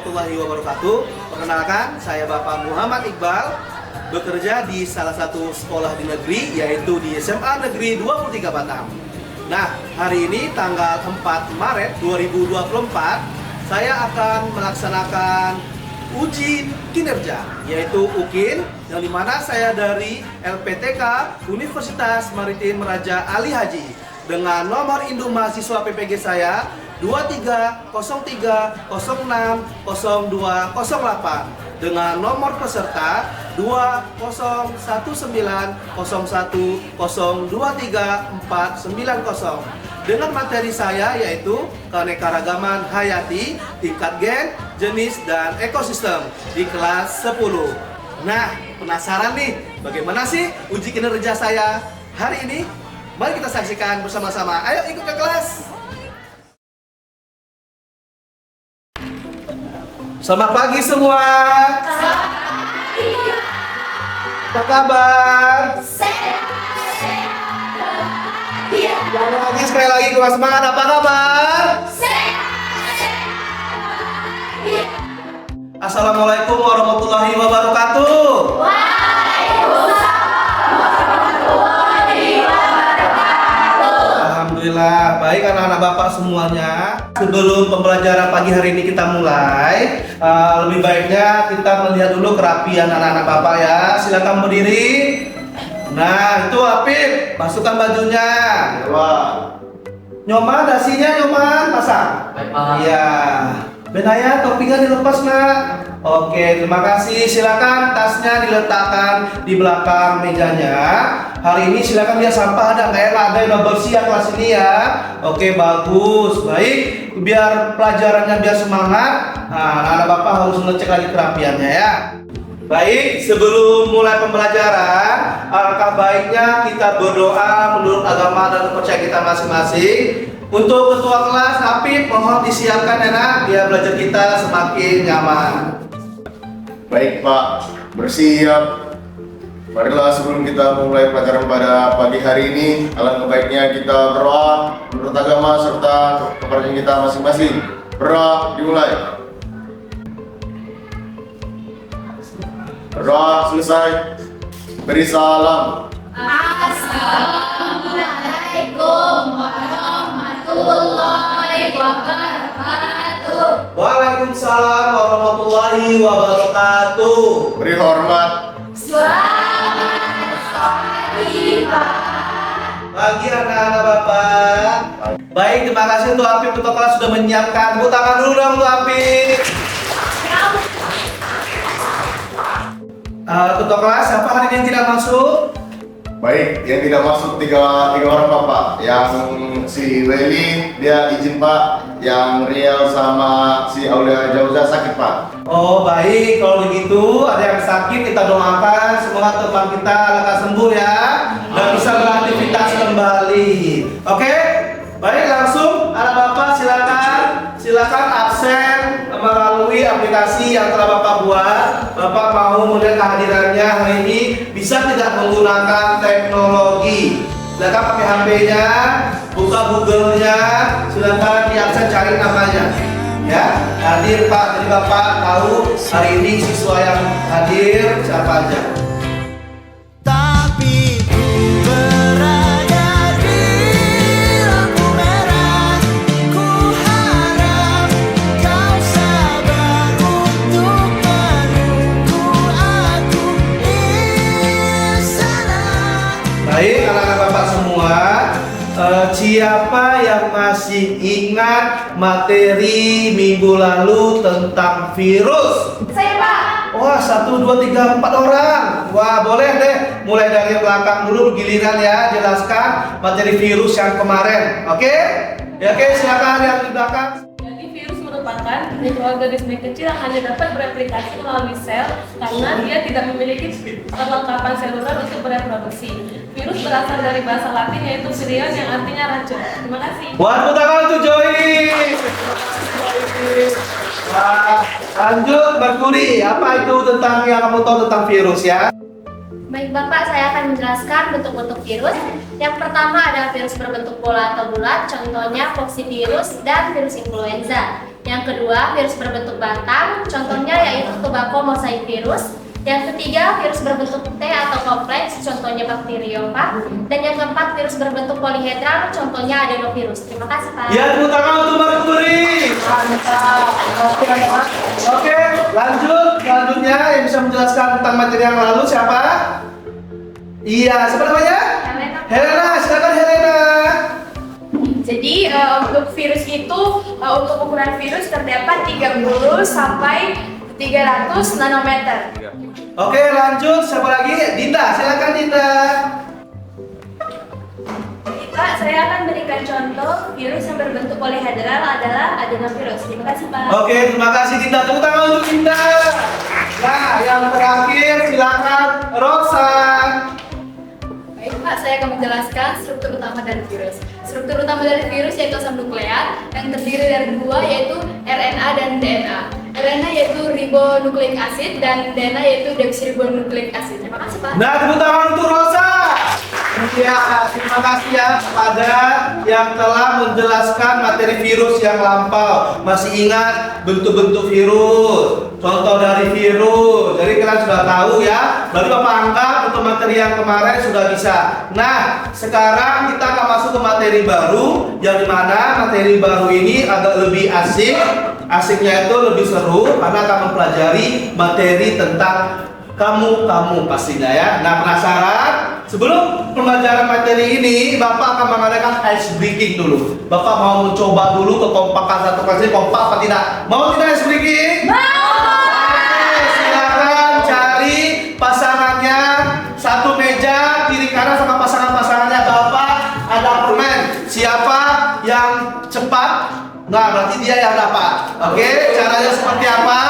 warahmatullahi wabarakatuh. Perkenalkan, saya Bapak Muhammad Iqbal, bekerja di salah satu sekolah di negeri, yaitu di SMA Negeri 23 Batam. Nah, hari ini tanggal 4 Maret 2024, saya akan melaksanakan uji kinerja, yaitu UKIN, yang dimana saya dari LPTK Universitas Maritim Raja Ali Haji dengan nomor induk mahasiswa PPG saya 2303060208 dengan nomor peserta 2019010234990 dengan materi saya yaitu keanekaragaman hayati, tingkat gen, jenis, dan ekosistem di kelas 10. Nah, penasaran nih bagaimana sih uji kinerja saya hari ini? Mari kita saksikan bersama-sama. Ayo ikut ke kelas. Selamat pagi semua. Apa kabar? Selamat pagi sekali lagi kelas semangat. Apa kabar? Assalamualaikum warahmatullahi wabarakatuh. Alhamdulillah, baik anak-anak Bapak semuanya. Sebelum pembelajaran pagi hari ini kita mulai, lebih baiknya kita melihat dulu kerapian anak-anak Bapak ya. Silakan berdiri. Nah, itu Apip, masukkan bajunya. Wah. Nyoman, dasinya Nyoman, pasang. Baik, Pak. Iya. Benaya, topinya dilepas nak. Oke, terima kasih. Silakan tasnya diletakkan di belakang mejanya. Hari ini silakan lihat sampah ada nggak ya? Ada yang udah bersih ya kelas ini ya. Oke, bagus, baik. Biar pelajarannya biar semangat. Nah, anak Bapak harus ngecek lagi kerapiannya ya. Baik, sebelum mulai pembelajaran, alangkah baiknya kita berdoa menurut agama dan kepercayaan kita masing-masing. Untuk ketua kelas, Apip, mohon disiapkan ya nak, biar belajar kita semakin nyaman. Baik Pak, bersiap. Marilah sebelum kita mulai pelajaran pada pagi hari ini, alangkah baiknya kita berdoa menurut agama serta kepercayaan kita masing-masing. Berdoa dimulai. Berdoa selesai. Beri salam. Assalamualaikum warahmatullahi wabarakatuh. Waalaikumsalam warahmatullahi wabarakatuh. Beri hormat. Selamat pagi Pak. Pagi anak-anak Bapak. Baik, terima kasih untuk Apip, ketua kelas sudah menyiapkan. Tepuk tangan dulu dong untuk Apip. Ketua kelas, siapa hari ini yang tidak masuk? Baik, yang tidak masuk tiga orang Bapak. Yang si Weli dia izin Pak, yang Riel sama si Aulia Jauza sakit Pak. Oh baik, kalau begitu ada yang sakit kita doakan semoga teman kita lekas sembuh ya dan bisa beraktivitas kembali. Oke, baik langsung anak Bapak silakan absen melalui aplikasi yang telah Bapak buat. Bapak mau melihat kehadirannya hari ini bisa tidak menggunakan teknologi. Silakan pakai HP-nya, buka Google-nya, silakan diakses cari namanya. Ya, hadir Pak, jadi Bapak tahu hari ini siswa yang hadir siapa aja. Tapi ku berada di lampu merah. Ku harap kau sabar untuk menunggu aku di sana. Baik, anak-anak Bapak semua, siapa yang masih ingat materi minggu lalu tentang virus? Saya Pak. Wah, 1, 2, 3, 4 orang. Wah, boleh deh. Mulai dari belakang dulu, giliran ya. Jelaskan materi virus yang kemarin. Oke? Ya, oke, silakan yang di belakang. Jadi virus merupakan mikroorganisme kecil yang hanya dapat bereplikasi melalui sel karena dia tidak memiliki perlengkapan seluler untuk bereproduksi. Virus berasal dari bahasa Latin yaitu virion yang artinya racun. Terima kasih. Buat tepuk tangan untuk Joy. Wah, lanjut Merkuri. Apa itu tentang yang kamu tahu tentang virus ya? Baik Bapak, saya akan menjelaskan bentuk-bentuk virus. Yang pertama ada virus berbentuk bola atau bulat, contohnya poxivirus dan virus influenza. Yang kedua, virus berbentuk batang, contohnya yaitu tobacco mosaic virus. Yang ketiga, virus berbentuk T atau kompleks, contohnya bakteriofag. Dan yang keempat, virus berbentuk polihedral, contohnya adenovirus. Terima kasih, Pak. Ya, tepuk tangan untuk Merkuri. Mantap. Oke, lanjut. Selanjutnya yang bisa menjelaskan tentang materi yang lalu siapa? Iya, siapa namanya? Helena, silakan Helena. Jadi untuk virus itu untuk ukuran virus terdapat 30 sampai 300 nanometer. Oke, lanjut. Siapa lagi? Dinda, silakan Dinda. Pak, saya akan berikan contoh virus yang berbentuk polihedral adalah adenovirus. Terima kasih, Pak. Oke, terima kasih Dinda. Tepuk tangan untuk Dinda. Nah, yang terakhir silakan Rosa. Baik Pak, saya akan menjelaskan struktur utama dari virus. Struktur utama dari virus yaitu asam nukleat yang terdiri dari dua, yaitu RNA dan DNA. RNA yaitu ribonukleik acid dan DNA yaitu deoksiribonukleik acid. Terima kasih Pak. Nah, tepuk tangan untuk Rosa. Ya, terima kasih ya kepada yang telah menjelaskan materi virus yang lampau. Masih ingat bentuk-bentuk virus, contoh dari virus. Jadi kalian sudah tahu ya. Berarti Bapak anggap untuk materi yang kemarin sudah bisa. Nah, sekarang kita akan masuk ke materi baru, yang dimana materi baru ini agak lebih asik. Asiknya itu lebih seru karena akan mempelajari materi tentang kamu pastinya ya. Nah, penasaran? Sebelum pembelajaran materi ini, Bapak akan mengadakan ice breaking dulu. Bapak mau mencoba dulu kekompakan satu kelas ini, kompak apa tidak? Mau tidak ice breaking? Oke, silakan cari pasangannya, satu meja kiri kanan sama pasangan-pasangannya. Bapak ada permen. Siapa yang cepat? Nah, berarti dia yang dapat. Oke, caranya seperti apa?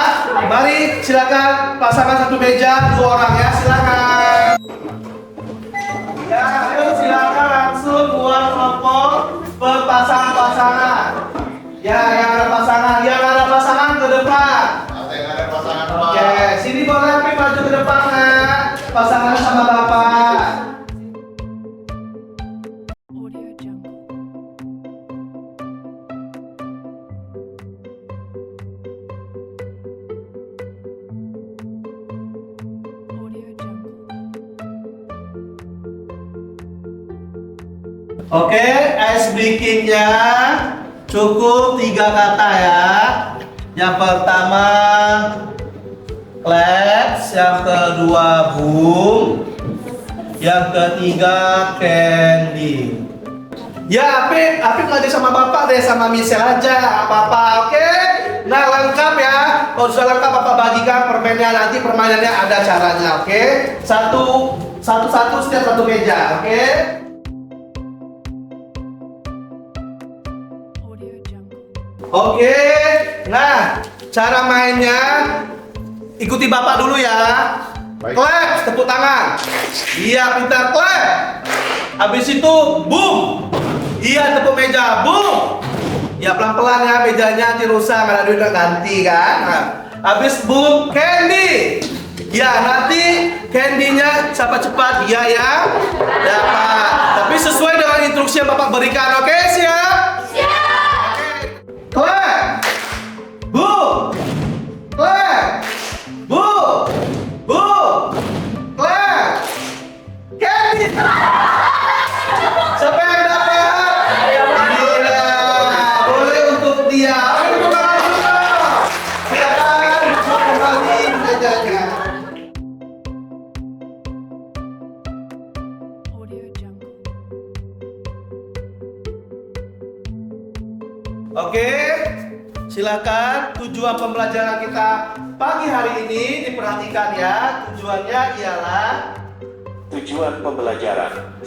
Mari silakan pasangan satu meja, 2 orang ya, silakan. Ya, ayo silakan langsung buat kelompok berpasangan-pasangan. Ya, yang ada pasangan ke depan. Yang ada pasangan Oke, sini boleh Pi maju ke depan ya. Pasangannya sama Bapak. Oke, ice breaking-nya cukup 3 kata ya. Yang pertama let's, yang kedua boom, yang ketiga candy. Ya, Apip ngajar sama Bapak deh, sama Michelle aja, apa-apa, oke? Nah, lengkap ya. Kalau sudah lengkap, Bapak bagikan permennya, nanti permainannya ada caranya, oke? Satu-satu setiap satu meja, oke? Oke, nah cara mainnya ikuti Bapak dulu ya. Baik. Clap, tepuk tangan. Iya, pintar, clap. Habis itu boom. Iya, tepuk meja, boom. Ya pelan-pelan ya, mejanya nanti rusak, karena dia udah ganti kan. Nah, habis boom, candy. Ya, nanti candy-nya siapa cepat dia ya dapat. Tapi sesuai dengan instruksi yang Bapak berikan, oke? Siap? Clap, boom, clap, boom, boom, clap, candy. Siapa yang dapat? Gila, boleh untuk dia. Ayo tepuk tangan dulu. Silakan masuk kembali mejanya. Oke, silakan. Tujuan pembelajaran kita pagi hari ini diperhatikan ya. Tujuannya ialah Tujuan pembelajaran 1.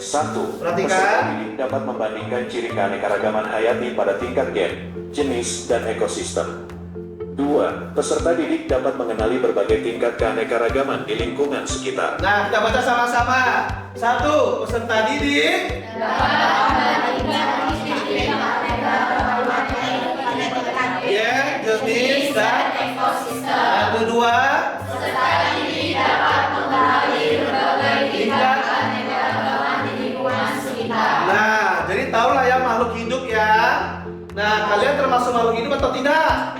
Perhatikan. Peserta didik dapat membandingkan ciri keanekaragaman hayati pada tingkat gen, jenis, dan ekosistem. 2. Peserta didik dapat mengenali berbagai tingkat keanekaragaman di lingkungan sekitar. Nah, kita baca sama-sama. 1. Peserta didik ya, jenis dan ekosistem. Yang kedua, peserta didik dapat mengenali berbagai tingkat keanekaragaman di lingkungan sekitar. Nah, jadi tahulah ya makhluk hidup ya. Nah, kalian termasuk makhluk hidup atau tidak?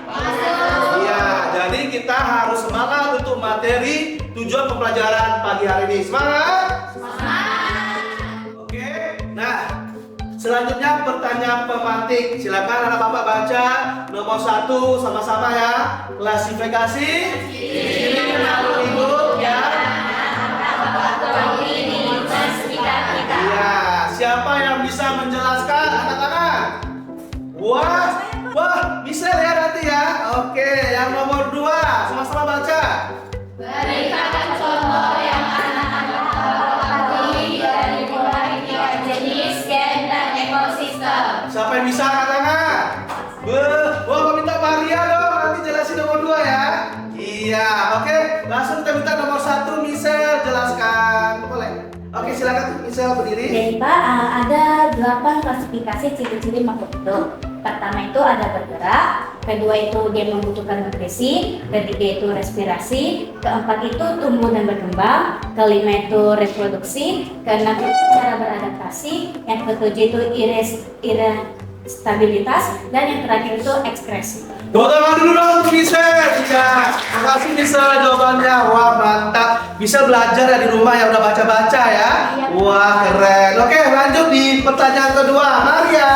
kita harus semangat untuk materi tujuan pembelajaran pagi hari ini. Semangat? Oke. Nah, selanjutnya pertanyaan pemantik. Silakan anak bapak baca nomor 1 sama-sama ya. Klasifikasi ciri penakut hidup ya. Iya, siapa yang bisa menjelaskan anak-anak? Wah, bisa ya nanti ya. Oke, yang nomor 2 sama-sama baca. Berikan contoh yang anak-anak ketahui dari mulai jenis, gen, dan ekosistem. Siapa yang bisa katakan? Gua minta Maria dong, nanti jelasin nomor 2 ya. Iya, oke. Langsung kita minta nomor 1, Michelle jelaskan. Boleh? Oke, silakan Michelle berdiri. Jadi Pak, ada 8 klasifikasi ciri-ciri makhluk hidup. Pertama itu ada bergerak, kedua itu dia membutuhkan nutrisi, ketiga itu respirasi, keempat itu tumbuh dan berkembang, kelima itu reproduksi, keenam itu cara beradaptasi, yang ketujuh itu stabilitas, dan yang terakhir itu ekspresi. Tepuk tangan dulu dong untuk Michelle. Iya, makasih Michelle jawabannya. Wah, mantap. Bisa belajar ya di rumah ya, udah baca-baca ya. Wah, keren. Oke, lanjut di pertanyaan kedua, Maria.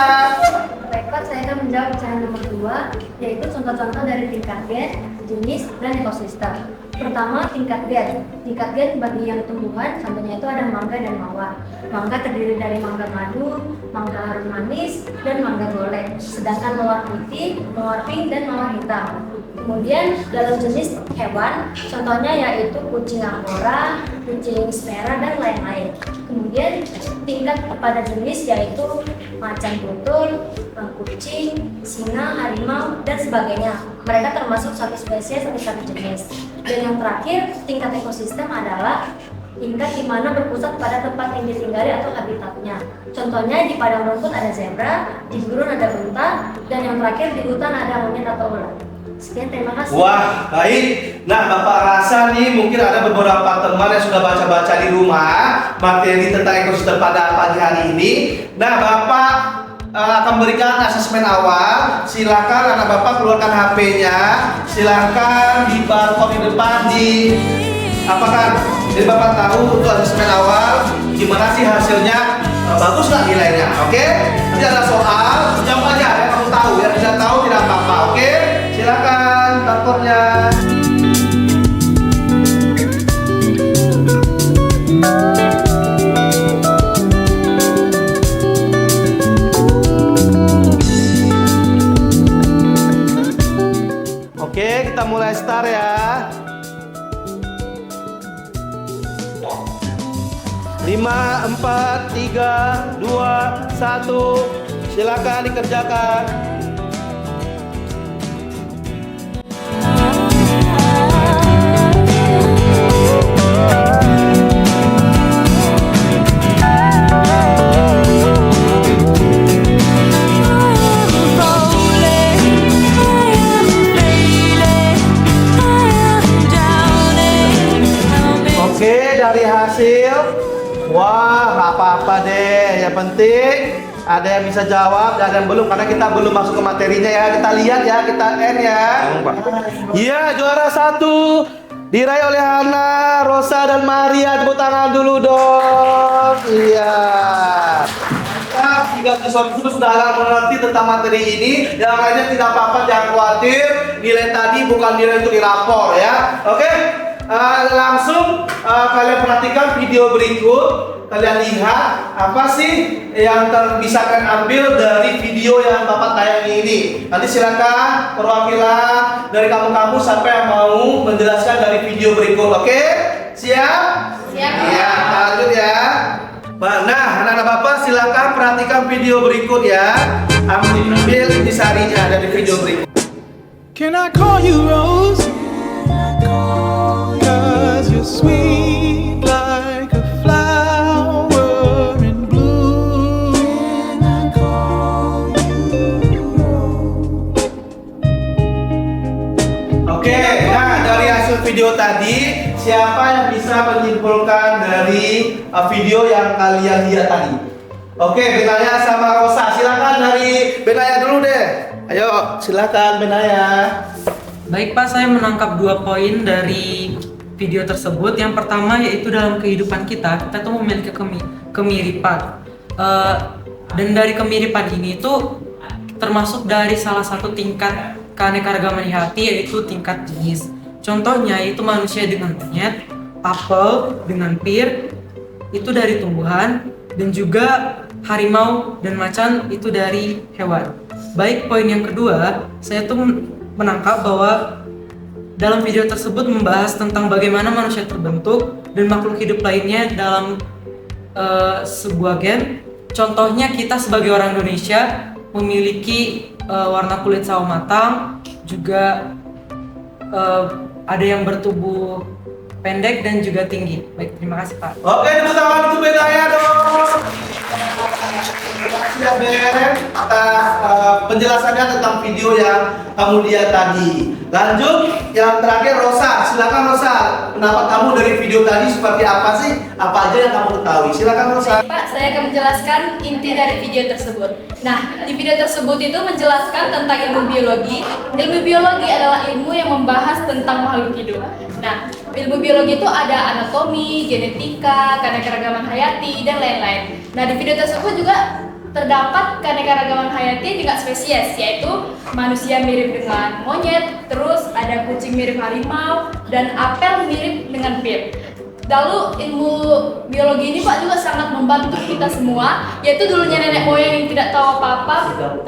Baik Pak, saya akan menjawab pertanyaan nomor 2, yaitu contoh-contoh dari tingkat gen, jenis, dan ekosistem. Pertama, tingkat gen. Tingkat gen bagi yang tumbuhan, contohnya itu ada mangga dan mawar. Mangga terdiri dari mangga madu, mangga harum manis, dan mangga golek. Sedangkan mawar putih, mawar pink, dan mawar hitam. Kemudian dalam jenis hewan, contohnya yaitu kucing angora, kucing spera, dan lain-lain. Kemudian tingkat pada jenis yaitu macan tutul, kucing, singa, harimau, dan sebagainya. Mereka termasuk satu spesies atau satu jenis. Dan yang terakhir, tingkat ekosistem adalah tingkat di mana berpusat pada tempat yang ditinggali atau habitatnya. Contohnya di padang rumput ada zebra, di gurun ada unta, dan yang terakhir di hutan ada monyet atau ular. Sekian, terima kasih. Wah, baik. Nah, Bapak rasa nih mungkin ada beberapa teman yang sudah baca-baca di rumah materi tentang ekosistem pada pagi hari ini. Nah, Bapak akan berikan asesmen awal. Silakan anak Bapak keluarkan HP-nya. Silakan di barcode di depan di apakah jadi Bapak tahu untuk asesmen awal gimana sih hasilnya, bagus nggak nilainya? Oke? Nanti ada soal, jawab aja yang kamu tahu. Yang tidak tahu tidak apa-apa. Oke? Silakan barcode-nya. Oke, kita mulai start ya. 5, 4, 3, 2, 1. Silakan dikerjakan. Oke, dari hasil, wah, nggak apa-apa deh. Yang penting ada yang bisa jawab, ada yang belum, karena kita belum masuk ke materinya ya. Kita lihat ya, kita end ya. Iya, juara 1 diraih oleh Hana, Rosa, dan Maria. Tepuk tangan dulu dong. Iya. Jika siswa sudah agak mengerti tentang materi ini, yang lainnya tidak apa-apa, jangan khawatir. Nilai tadi bukan nilai untuk dirapor ya. Oke? Langsung kalian perhatikan video berikut. Kalian lihat apa sih yang bisa kalian ambil dari video yang Bapak tayangi ini. Nanti silakan perwakilan dari kamu-kamu siapa yang mau menjelaskan dari video berikut. Oke? Siap? Siap. Iya, lanjut ya. Nah, anak-anak Bapak silakan perhatikan video berikut ya. Ambil intisarinya dari video berikut. Can I call you Rose? 'Cause you're sweet like a flower in bloom. Oke, nah dari hasil video tadi, siapa yang bisa menyimpulkan dari video yang kalian lihat tadi? Oke, Benaya sama Rosa, silakan dari Benaya dulu deh. Ayo, silakan Benaya. Baik Pak, saya menangkap 2 poin dari video tersebut. Yang pertama yaitu dalam kehidupan kita tuh memiliki kemiripan. Dan dari kemiripan ini itu termasuk dari salah satu tingkat keanekaragaman hayati, yaitu tingkat jenis. Contohnya itu manusia dengan monyet, apel dengan pir itu dari tumbuhan, dan juga harimau dan macan itu dari hewan. Baik, poin yang kedua, saya tuh menangkap bahwa dalam video tersebut membahas tentang bagaimana manusia terbentuk dan makhluk hidup lainnya dalam sebuah gen. Contohnya kita sebagai orang Indonesia memiliki warna kulit sawo matang, juga ada yang bertubuh pendek dan juga tinggi. Baik, terima kasih Pak. Oke, tepuk tangan itu bedanya dong. Ya Beren, atas penjelasannya tentang video yang kamu lihat tadi. Lanjut, yang terakhir Rosa. Silakan Rosa. Pendapat kamu dari video tadi seperti apa sih? Apa aja yang kamu ketahui? Silakan Rosa. Pak, saya akan menjelaskan inti dari video tersebut. Nah, di video tersebut itu menjelaskan tentang ilmu biologi. Ilmu biologi adalah ilmu yang membahas tentang makhluk hidup. Nah, ilmu biologi itu ada anatomi, genetika, keanekaragaman hayati, dan lain-lain. Nah, di video tersebut juga terdapat keanekaragaman hayati tingkat spesies, yaitu manusia mirip dengan monyet, terus ada kucing mirip harimau, dan apel mirip dengan pir. Lalu ilmu biologi ini Pak juga sangat membantu kita semua, yaitu dulunya nenek moyang yang tidak tahu apa-apa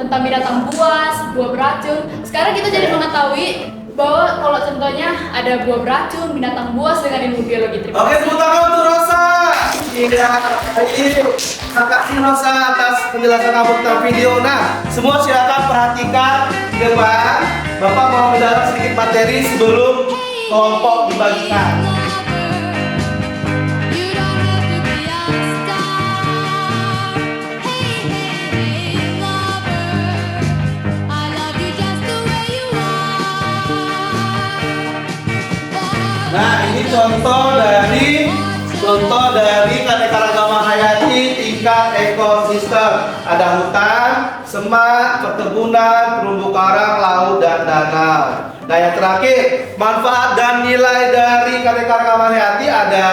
tentang binatang buas, buah beracun. Sekarang kita jadi mengetahui bahwa kalau contohnya ada buah beracun, binatang buas dengan ilmu biologi. Terima Oke, kasih. tepuk tangan untuk Rosa. Iya, baik. Terima kasih Rosa atas penjelasan kamu tentang video. Nah, semua silakan perhatikan di depan. Bapak mau mendalam sedikit materi sebelum kelompok dibagikan. Nah, ini contoh dari keanekaragaman hayati tingkat ekosistem. Ada hutan, semak, perkebunan, terumbu karang, laut, dan danau. Nah, yang terakhir, manfaat dan nilai dari keanekaragaman hayati ada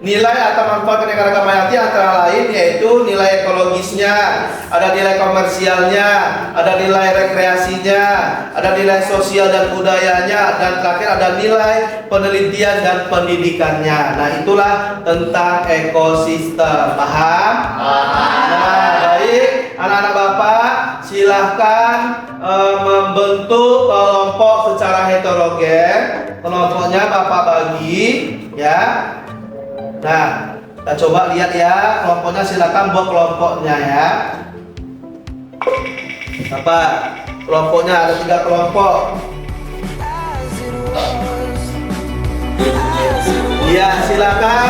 nilai atau manfaat keanekaragaman hayati antara lain yaitu nilai ekologisnya, ada nilai komersialnya, ada nilai rekreasinya, ada nilai sosial dan budayanya, dan terakhir ada nilai penelitian dan pendidikannya. Nah, itulah tentang ekosistem. Paham? Nah, baik, anak-anak Bapak silahkan membentuk kelompok secara heterogen. Kelompoknya Bapak bagi, ya. Nah, kita coba lihat ya, kelompoknya silakan buat kelompoknya ya. Bapak, kelompoknya ada 3 kelompok. Iya, silakan.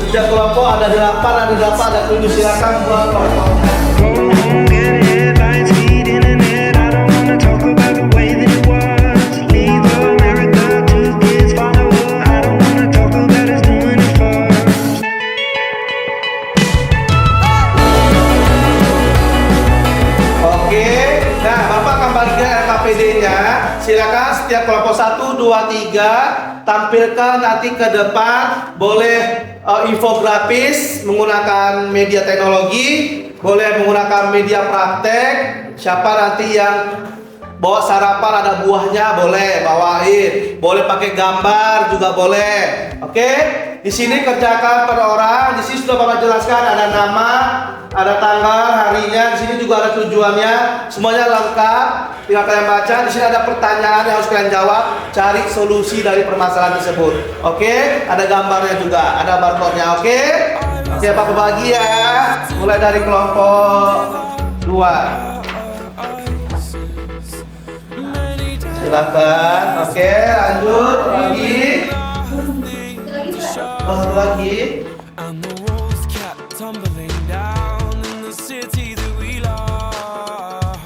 Setiap kelompok ada 8, ada 7, silakan buat kelompoknya. Silakan setiap kelompok 1, 2, 3 tampilkan nanti ke depan, boleh infografis menggunakan media teknologi, boleh menggunakan media praktek. Siapa nanti yang bawa sarapan ada buahnya boleh bawain, boleh pakai gambar juga boleh. Oke, di sini kerjakan per orang. Di sini sudah Bapak jelaskan ada nama, ada tanggal, harinya. Di sini juga ada tujuannya, semuanya lengkap. Tinggal kalian baca. Di sini ada pertanyaan yang harus kalian jawab. Cari solusi dari permasalahan tersebut. Oke, ada gambarnya juga, ada barcode-nya. Oke, siapa kebagi ya? Mulai dari kelompok 2. Silakan. Oke, lanjut lagi. Lagi. And the walls kept tumbling down in the city that we love.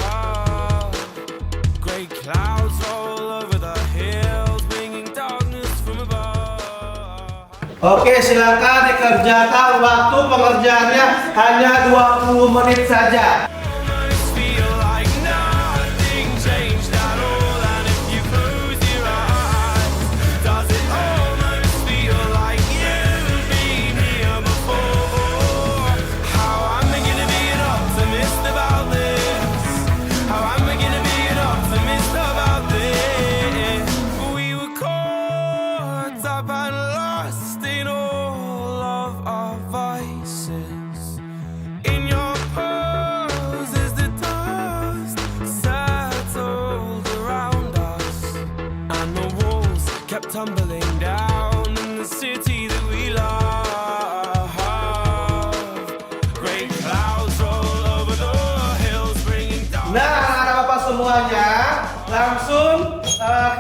Great clouds all over the hills, bringing darkness from above. Oke, silakan dikerjakan. Waktu pengerjaannya hanya 20 menit saja. Feel like nothing changed at all, and if you close your kept tumbling down in the city that we love. Great clouds roll over the hills, bringing down. Nah, anak bapak semuanya, langsung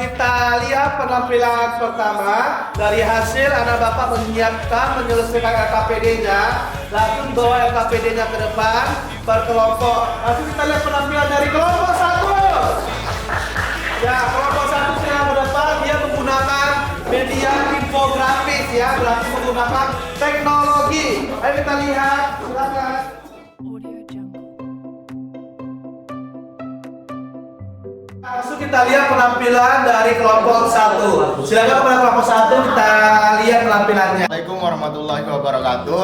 kita lihat penampilan pertama. Dari hasil anak bapak menyiapkan, menyelesaikan LKPD-nya, langsung bawa LKPD-nya ke depan per kelompok. Langsung kita lihat penampilan dari kelompok 1. Ya, kelompok 1 yang ke depan, dia menggunakan media infografis ya, berarti menggunakan teknologi. Ayo kita lihat, silakan. Langsung kita lihat penampilan dari kelompok 1. Silakan kepada kelompok 1 kita lihat penampilannya. Assalamualaikum warahmatullahi wabarakatuh.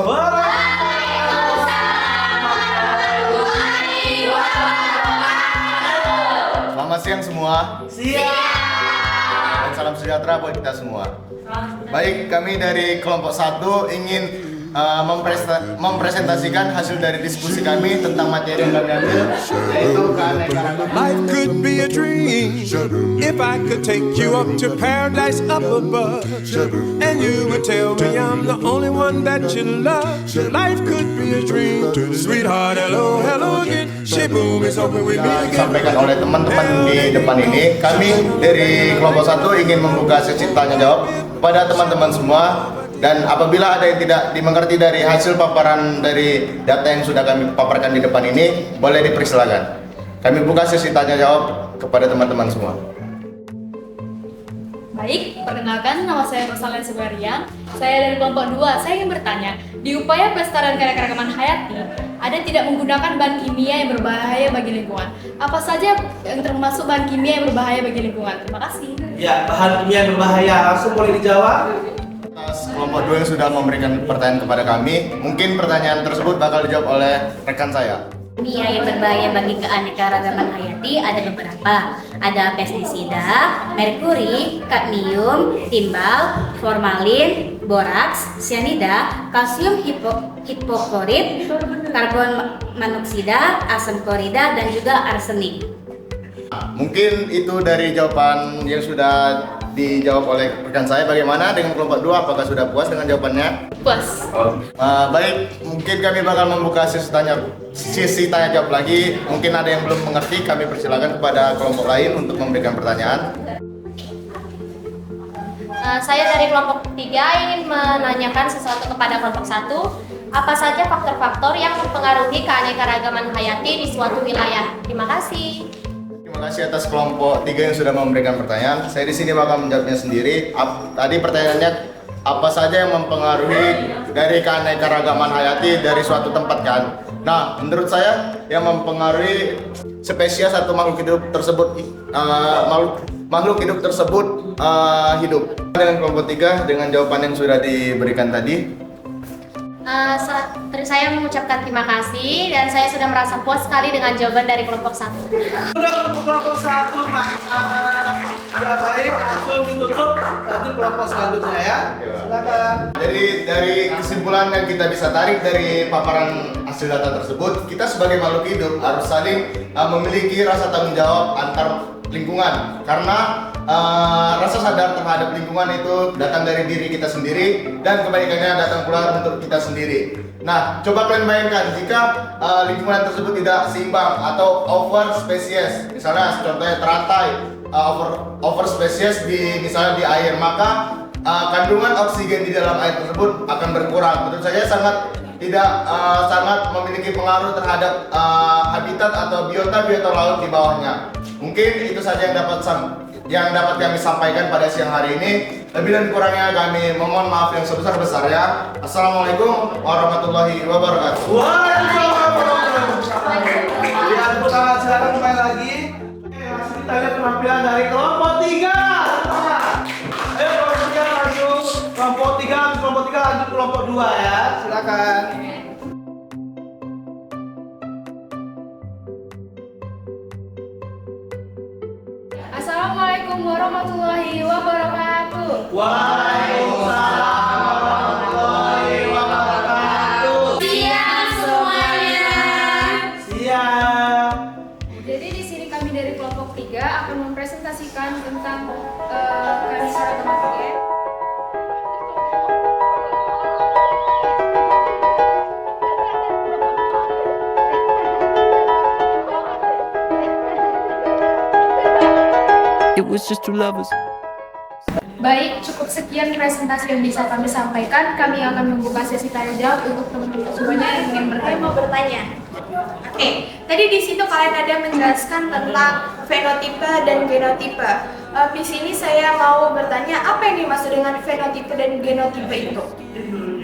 Selamat siang semua. Siap. Dan salam sejahtera buat kita semua. Baik, kami dari kelompok 1 ingin mempresentasikan hasil dari diskusi kami tentang materi yang kami ambil, yaitu keanekaragaman. Life could be a dream if I could take you up to paradise up above, and you would tell me I'm the only one that you love. Life could be a dream, sweetheart. Hello, hello again. Shaboom is open with me again. Disampaikan oleh teman-teman di depan ini, kami dari kelompok 1 ingin membuka sesi tanya jawab kepada teman-teman semua. Dan apabila ada yang tidak dimengerti dari hasil paparan dari data yang sudah kami paparkan di depan ini, boleh dipersilakan. Kami buka sesi tanya jawab kepada teman-teman semua. Baik, perkenalkan nama saya Rosalén Subarian. Saya dari kelompok 2. Saya ingin bertanya, di upaya pelestarian keanekaragaman hayati, ada tidak menggunakan bahan kimia yang berbahaya bagi lingkungan? Apa saja yang termasuk bahan kimia yang berbahaya bagi lingkungan? Terima kasih. Ya, bahan kimia yang berbahaya langsung boleh dijawab. Kelompok 2 yang sudah memberikan pertanyaan kepada kami, mungkin pertanyaan tersebut bakal dijawab oleh rekan saya. Kimia yang berbahaya bagi keanekaragaman hayati ada beberapa. Ada pestisida, merkuri, kadmium, timbal, formalin, boraks, cyanida, kalsium hipoklorit, karbon monoksida, asam klorida, dan juga arsenik. Mungkin itu dari jawaban yang sudah dijawab oleh rekan saya. Bagaimana dengan kelompok 2? Apakah sudah puas dengan jawabannya? Puas. Baik, mungkin kami bakal membuka sesi tanya jawab lagi. Mungkin ada yang belum mengerti, kami persilakan kepada kelompok lain untuk memberikan pertanyaan. Saya dari kelompok 3 ingin menanyakan sesuatu kepada kelompok 1. Apa saja faktor-faktor yang mempengaruhi keanekaragaman hayati di suatu wilayah? Terima kasih. Terima kasih atas kelompok 3 yang sudah memberikan pertanyaan. Saya di sini bakal menjawabnya sendiri. Tadi pertanyaannya, apa saja yang mempengaruhi dari keanekaragaman hayati dari suatu tempat kan? Nah, menurut saya yang mempengaruhi spesies atau makhluk hidup tersebut hidup. Dengan kelompok 3 dengan jawaban yang sudah diberikan tadi. Saya mengucapkan terima kasih dan saya sudah merasa puas sekali dengan jawaban dari kelompok 1. Sudah untuk kelompok 1, sudah baik, langsung ditutup. Nanti kelompok selanjutnya ya. Silakan. Jadi dari kesimpulan yang kita bisa tarik dari paparan hasil data tersebut, kita sebagai makhluk hidup harus saling memiliki rasa tanggung jawab antar lingkungan, karena rasa sadar terhadap lingkungan itu datang dari diri kita sendiri dan kebaikannya datang pula untuk kita sendiri. Nah, coba kalian bayangkan jika lingkungan tersebut tidak seimbang atau over spesies, misalnya contohnya teratai, over spesies misalnya di air, maka kandungan oksigen di dalam air tersebut akan berkurang. Tentu saja sangat memiliki pengaruh terhadap habitat atau biota laut di bawahnya. Mungkin itu saja yang dapat kami sampaikan pada siang hari ini. Lebih dan kurangnya kami mohon maaf yang sebesar-besarnya. Assalamualaikum warahmatullahi wabarakatuh. Waalaikumsalam warahmatullahi wabarakatuh. Ya, tepuk tangan, silakan kembali lagi. Langsung kita lihat penampilan dari kelompok 3. Ayo kelompok 3 langsung kelompok 3 lanjut kelompok 2 ya. Silakan. Assalamualaikum warahmatullahi wabarakatuh. Waalaikumsalam warahmatullahi wabarakatuh. Siang semuanya. Siang. Jadi di sini kami dari kelompok 3 akan mempresentasikan tentang keanekaragaman it was just two lovers. Baik, cukup sekian presentasi yang bisa kami sampaikan. Kami akan membuka sesi tanya jawab untuk teman-teman semuanya yang ingin bertanya. Mau bertanya. Oke, tadi di situ kalian ada menjelaskan tentang fenotipe dan genotipe. Di sini saya mau bertanya, apa yang dimaksud dengan fenotipe dan genotipe itu?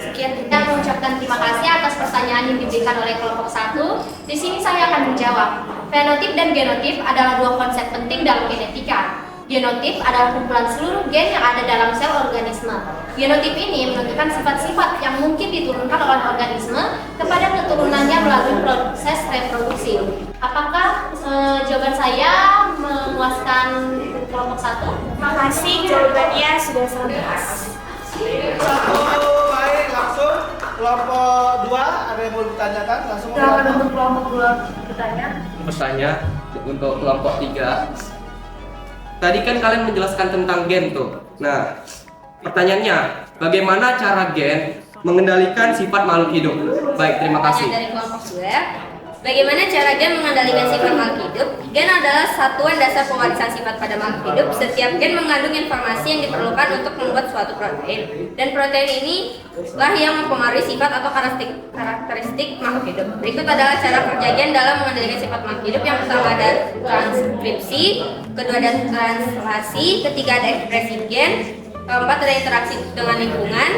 Sekian, kita mengucapkan terima kasih atas pertanyaan yang diberikan oleh kelompok 1. Di sini saya akan menjawab. Fenotip dan genotip adalah dua konsep penting dalam genetika. Genotip adalah kumpulan seluruh gen yang ada dalam sel organisme. Genotip ini menentukan sifat-sifat yang mungkin diturunkan oleh organisme kepada keturunannya melalui proses reproduksi. Apakah jawaban saya memuaskan kelompok 1? Makasih, jawabannya sudah sangat jelas. Baik, langsung kelompok 2 ada yang mau ditanyakan? Langsung Silakan untuk kelompok 2 bertanya. Bertanya untuk kelompok 3. Tadi kan kalian menjelaskan tentang gen tuh. Nah, pertanyaannya, bagaimana cara gen mengendalikan sifat makhluk hidup? Baik, terima kasih. Dari kelompok 2. Bagaimana cara gen mengendalikan sifat makhluk hidup? Gen adalah satuan dasar pewarisan sifat pada makhluk hidup. Setiap gen mengandung informasi yang diperlukan untuk membuat suatu protein. Dan protein ini lah yang mempengaruhi sifat atau karakteristik makhluk hidup. Berikut adalah cara kerja gen dalam mengendalikan sifat makhluk hidup. Yang pertama ada transkripsi, kedua ada translasi, ketiga ada ekspresi gen, keempat ada interaksi dengan lingkungan.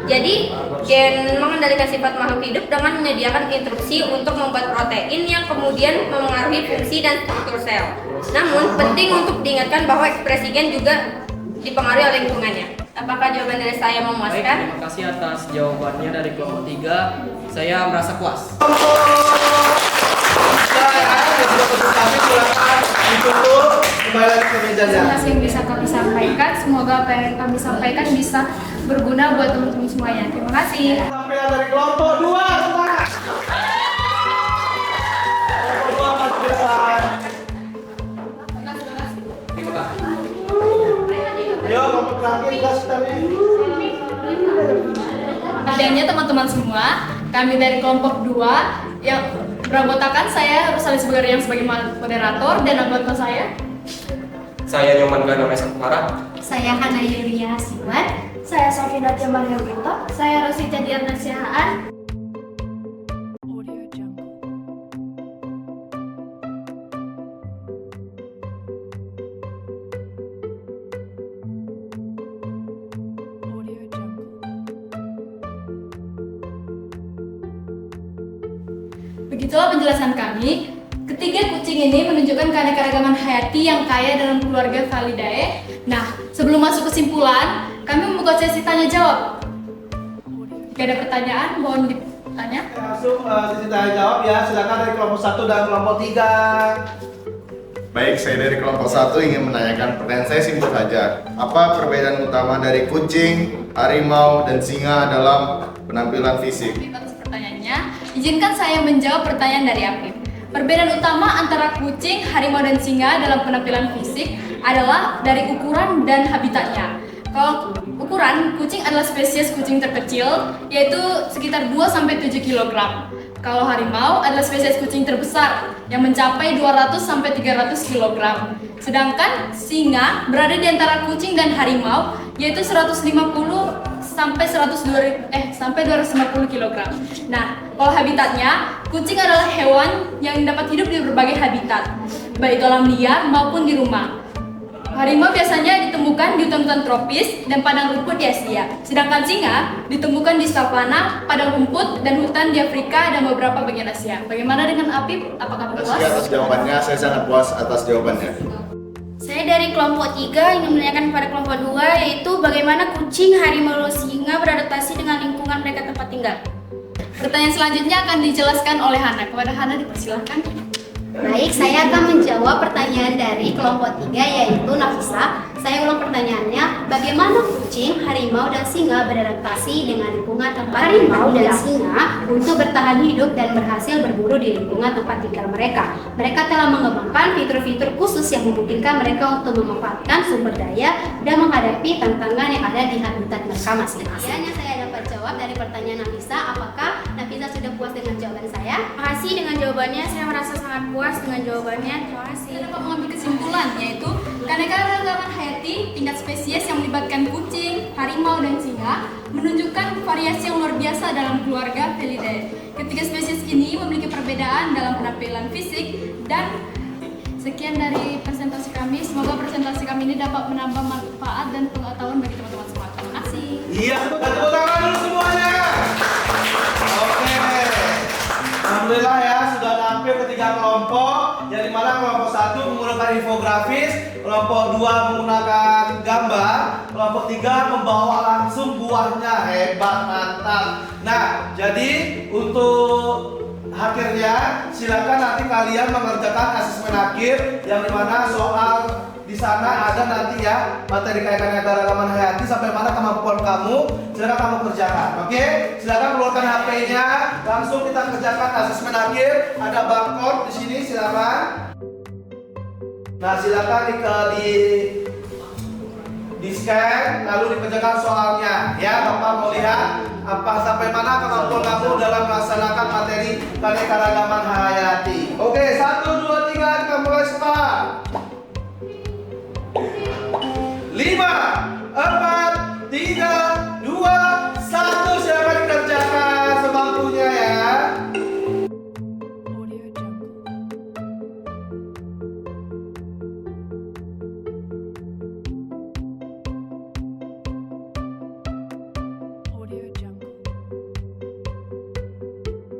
Jadi, gen mengendalikan sifat makhluk hidup dengan menyediakan instruksi untuk membuat protein yang kemudian memengaruhi fungsi dan struktur sel. Namun, penting untuk diingatkan bahwa ekspresi gen juga dipengaruhi oleh lingkungannya. Apakah jawaban dari saya Baik, memuaskan? terima kasih atas jawabannya dari kelompok 3. Saya merasa puas. Kami silakan ditutup kembali lagi ke mejanya. Presentasi yang bisa kami sampaikan, semoga apa yang kami sampaikan bisa berguna buat teman-teman semuanya. Terima kasih. Sampai dari kelompok 2, semangat. Kelompok 2 maju ke depan. Yo, kelompok terakhir kelas tadi. Adanya teman-teman semua, kami dari kelompok 2 yang beranggotakan saya Rusali Sugari yang sebagai moderator dan anggota saya. Saya Nyoman Gana Mesa Kumara. Saya Hana Yulia Hasiwan. Saya Sofina Jamal Herwinto. Saya Rosita Diana Sihaan. Begitulah penjelasan kami. Ketiga kucing ini menunjukkan keanekaragaman hayati yang kaya dalam keluarga Validae. Nah, sebelum masuk kesimpulan, kami membuka sesi tanya jawab. Jika ada pertanyaan, mohon ditanya. Langsung sesi tanya jawab ya. Silakan dari kelompok 1 dan kelompok 3. Baik, saya dari kelompok 1 ingin menanyakan pertanyaan saya simpel saja. Apa perbedaan utama dari kucing, harimau, dan singa dalam penampilan fisik? Atas pertanyaannya, izinkan saya menjawab pertanyaan dari Apip. Perbedaan utama antara kucing, harimau, dan singa dalam penampilan fisik adalah dari ukuran dan habitatnya. Kalau ukuran, kucing adalah spesies kucing terkecil, yaitu sekitar 2-7 kg. Kalau harimau adalah spesies kucing terbesar, yang mencapai 200-300 kg. Sedangkan singa berada di antara kucing dan harimau, yaitu 150-250 kg. Nah, kalau habitatnya, kucing adalah hewan yang dapat hidup di berbagai habitat, baik alam liar maupun di rumah. Harimau biasanya ditemukan di hutan-hutan tropis dan padang rumput di Asia. Sedangkan singa ditemukan di savana, padang rumput, dan hutan di Afrika dan beberapa bagian Asia. Bagaimana dengan Apip? Apakah puas? Atas jawabannya, saya sangat puas atas jawabannya. Saya dari kelompok 3 ingin menanyakan kepada kelompok 2, yaitu bagaimana kucing, harimau, dan singa beradaptasi dengan lingkungan mereka tempat tinggal. Pertanyaan selanjutnya akan dijelaskan oleh Hana. Kepada Hana dipersilahkan. Baik, saya akan menjawab pertanyaan dari kelompok 3 yaitu Nafisa. Saya ulang pertanyaannya, bagaimana kucing, harimau, dan singa beradaptasi dengan lingkungan tempat harimau dan singa untuk bertahan hidup dan berhasil berburu di lingkungan tempat tinggal mereka. Mereka telah mengembangkan fitur-fitur khusus yang memungkinkan mereka untuk memanfaatkan sumber daya dan menghadapi tantangan yang ada di habitat mereka masing-masing. Hanya saya dapat jawab dari pertanyaan Nafisa. Apakah Nafisa sudah puas dengan jawaban saya? Terima kasih dengan jawabannya, saya merasa sangat puas dengan jawabannya. Terima kasih. Saya dapat mengambil kesimpulan, yaitu Keanekaragaman hayati tingkat spesies yang melibatkan kucing, harimau, dan singa menunjukkan variasi yang luar biasa dalam keluarga Felidae. Ketiga spesies ini memiliki perbedaan dalam penampilan fisik dan sekian dari presentasi kami. Semoga presentasi kami ini dapat menambah manfaat dan pengetahuan bagi teman-teman semua. Terima kasih. Iya, tepuk tangan dulu semuanya. Oke. Alhamdulillah ya, sudah hampir ketiga kelompok. Yang dimana kelompok 1 menggunakan infografis, kelompok 2 menggunakan gambar, kelompok 3 membawa langsung buahnya. Hebat, mantap. Nah, jadi untuk akhirnya silakan nanti kalian mengerjakan asesmen akhir yang dimana soal di sana ada nanti ya materi keanekaragaman hayati sampai mana kemampuan kamu, silakan kamu kerjakan. Oke, silakan keluarkan HP-nya, langsung kita kerjakan asesmen akhir. Ada barcode di sini, silakan. Nah, silakan di scan lalu dikerjakan soalnya ya. Bapak mau lihat apa sampai mana kemampuan kamu dalam melaksanakan materi keanekaragaman hayati. Oke, 1, 2, 3 kita mulai start. 5, 4, 3, 2, 1 silakan dikerjakan sebangkunya ya.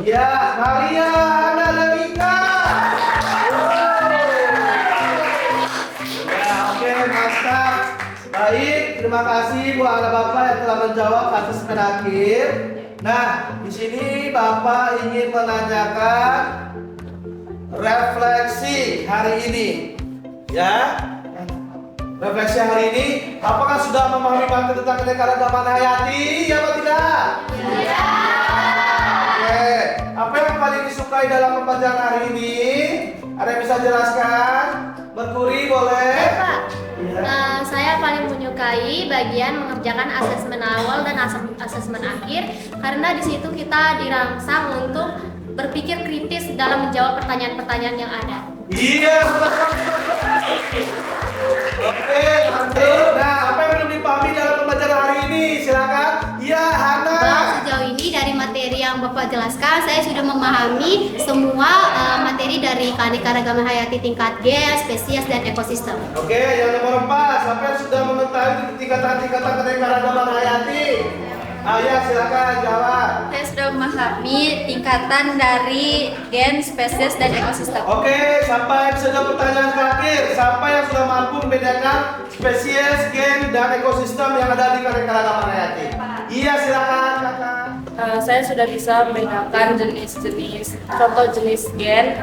Ya, Maria, Hana, dan Ika. Ya, oke, mantap. Baik, terima kasih buat anak Bapak yang telah menjawab asesmen akhir. Nah, di sini Bapak ingin menanyakan refleksi hari ini. Ya, refleksi hari ini, apakah sudah memahami materi tentang keanekaragaman hayati? Ya atau tidak? Ya. Oke, apa yang paling disukai dalam pembelajaran hari ini? Ada yang bisa jelaskan? Merkuri boleh? Pak, saya paling menyukai bagian mengerjakan asesmen awal dan asesmen akhir karena di situ kita dirangsang untuk berpikir kritis dalam menjawab pertanyaan-pertanyaan yang ada. Iya. Oke, mantap. Nah, apa yang belum dipahami dalam pembelajaran hari ini? Silakan. Iya, Hana. Sejauh ini dari materi yang Bapak jelaskan, saya sudah memahami semua materi dari keanekaragaman hayati tingkat G, spesies, dan ekosistem. Oke, yang nomor 4, siapa yang sudah mengetahui tingkatan-tingkatan keanekaragaman hayati? Ya, silakan jawab. Saya sudah memahami tingkatan dari gen, spesies, dan ekosistem. Oke, sampai sudah pertanyaan terakhir. Siapa yang sudah mampu membedakan spesies, gen, dan ekosistem yang ada di keanekaragaman hayati? Iya, silakan kakak. Saya sudah bisa membedakan jenis-jenis, contoh jenis gen,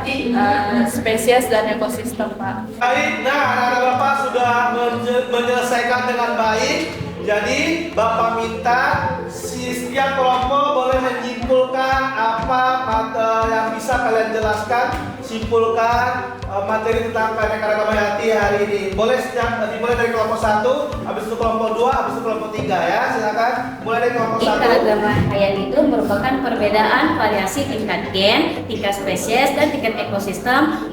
spesies, dan ekosistem, Pak. Baik, nah anak-anak Bapak sudah menyelesaikan dengan baik. Jadi Bapak minta setiap kelompok boleh menyimpulkan apa yang bisa kalian jelaskan, simpulkan materi tentang keanekaragaman hayati hari ini. Boleh dimulai dari kelompok 1, habis itu kelompok 2, habis itu kelompok 3 ya. Silakan mulai dari kelompok 1. Keanekaragaman hayati itu merupakan perbedaan variasi tingkat gen, tingkat spesies, dan tingkat ekosistem.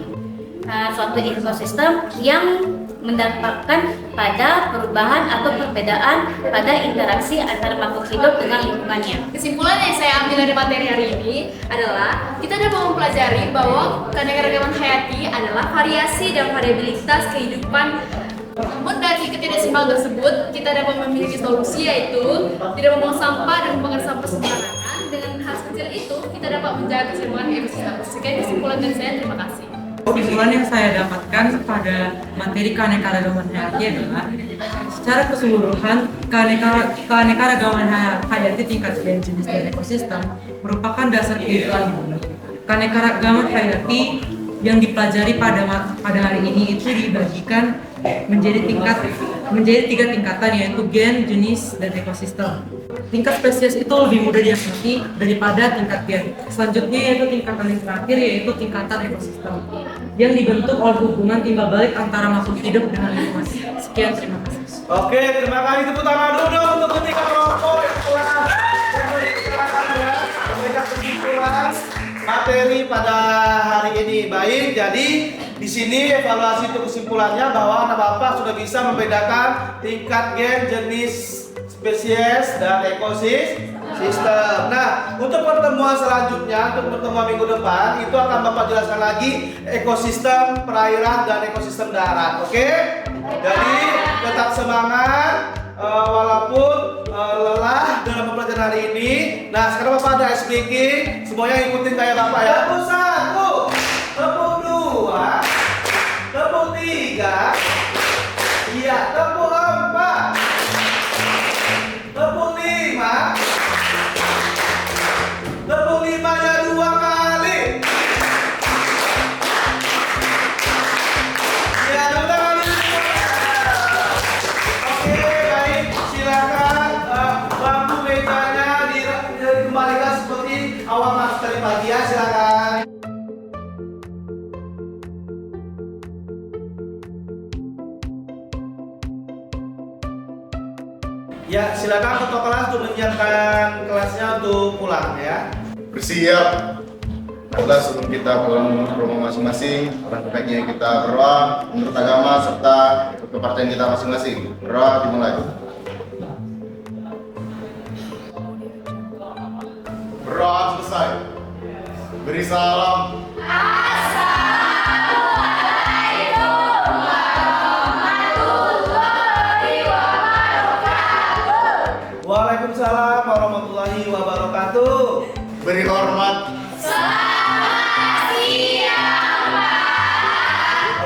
Suatu ekosistem yang mendapatkan pada perubahan atau perbedaan pada interaksi antara makhluk hidup dengan lingkungannya. Kesimpulan yang saya ambil dari materi hari ini adalah kita dapat mempelajari bahwa keanekaragaman hayati adalah variasi dan variabilitas kehidupan. Namun dari ketidakseimbangan tersebut, kita dapat memiliki solusi yaitu tidak membuang sampah dan membuang sampah sembarangan. Dengan hal kecil itu, kita dapat menjaga keseimbangan ekosistem. Sekian kesimpulan dari saya. Terima kasih. Kesimpulan yang saya dapatkan pada materi keanekaragaman hayati adalah secara keseluruhan keanekaragaman hayati tingkat gen, jenis, dan ekosistem merupakan dasar kehidupan bumi. Keanekaragaman hayati yang dipelajari pada hari ini itu dibagikan menjadi 3 tingkatan, yaitu gen, jenis, dan ekosistem. Tingkat spesies itu lebih mudah diamati daripada tingkat gen. Selanjutnya yaitu tingkatan yang terakhir, yaitu tingkatan ekosistem yang dibentuk oleh hubungan timbal balik antara makhluk hidup dengan lingkungan. Sekian, terima kasih. Oke, terima kasih. Tepuk tangan dulu dong untuk ketiga kelompok yang telah memberikan kesimpulan materi pada hari ini. Baik, jadi di sini evaluasi untuk kesimpulannya bahwa anak bapak sudah bisa membedakan tingkat gen, jenis, spesies, dan ekosistem. Nah, untuk pertemuan selanjutnya, untuk pertemuan minggu depan, itu akan bapak jelaskan lagi ekosistem perairan dan ekosistem darat. Oke? Jadi tetap semangat walaupun lelah dalam pembelajaran hari ini. Nah, sekarang bapak ada ice breaking, semuanya ikutin kayak bapak ya. Tepuk 1, tepuk 2, tepuk 3, iya, tepuk 4, tepuk 5, tepuk 5-nya 2 kali. Ya, tepuk tangan dulu. Oke, baik, silakan bangku mejanya dikembalikan seperti awal masuk tadi pagi ya, silakan. Ya, silakan ketua kelas untuk menyiapkan kelasnya untuk pulang ya. Bersiap. Adalah sebelum kita pulang ke rumah masing-masing, alangkah baiknya kita berdoa menurut agama serta kepercayaan kita masing-masing. Berdoa dimulai. Berdoa selesai. Beri salam. Waalaikumsalam warahmatullahi wabarakatuh. Beri hormat.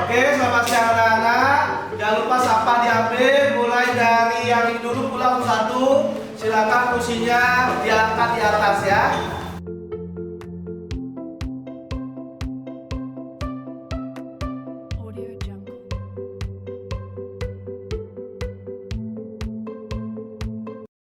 Oke, selamat siang anak-anak. Jangan lupa sapa diambil, mulai dari yang ini dulu pulang satu. Silakan kursinya diangkat di atas ya.